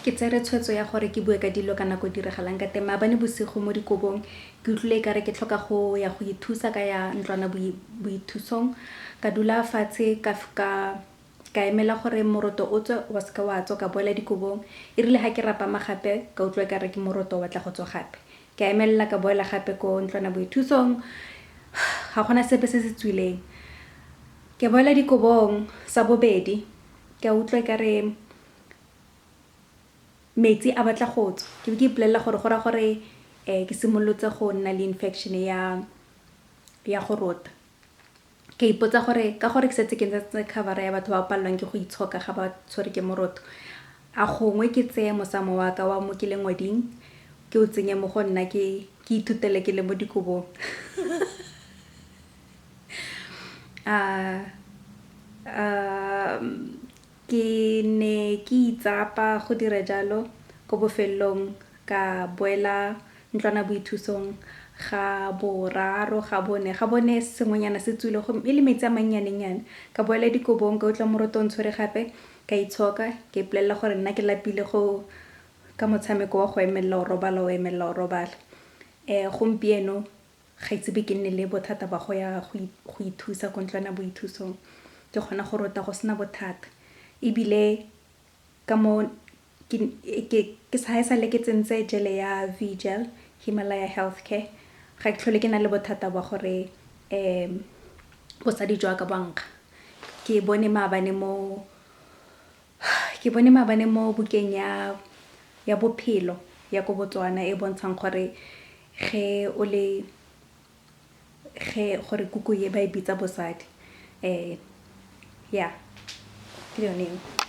ke tsere tshwetso ya gore ke bue ka dilo kana go diragalang ka teng maabane bosigo mo dikobong ke utlwile ka re ke tlhoka go ya go ithusa ka ya ntlwana boithusong ka dula fatshe ka emela gore moroto o tswe wa ska wa tswa ka boela dikobong e rile ha ke rapama gape ka utlwa ka re ke moroto wa tla go tswa gape ka emela ka boela gape ko ntlwana boithusong ga gona sepe se se tswileng ke boela dikobong sa bobedi ke utlwa ka re metsi a batla go tswa ke be ke ipolelela gore gora gore ke simolotse go nna le infection ya go rota ke ipotsa gore ka gore ke setse ke ntse cover ya batho ba pallwang ke go itshoka ga ba tshwere ke moroto a gongwe ke tseye mosamo wa ka wa mo ke leng ngwading ke o tsenye mo go nna ke ithutele ke le mo dikobong ke ne ke itsapa go dira jalo go bofelong ka boela ntlwana boithusong ga boraro ga bone sengwenyana se tswile go ile metsi a mannyanenyane ka boela dikobong ka utla morotong tshwere gape ka itshoka ke ipolelela gore nna ke lapile go ka motshameko wa go emella o robala gompieno ga itse be ke nne le bothata ba go ya go ithusa go ntlwana boithusong ke gona go rota go sena bothata ebile ka mo ke sa le ke tsentse jele ya vigel Himalaya healthcare ga ke tlhole ke na le bothata ba gore bosadi jwa ka banka ke bone maabane mo bukeng ya bophelo ya go Botswana e bontshang gore gore kuku ye ba e bitsa bosadi ya ke yone.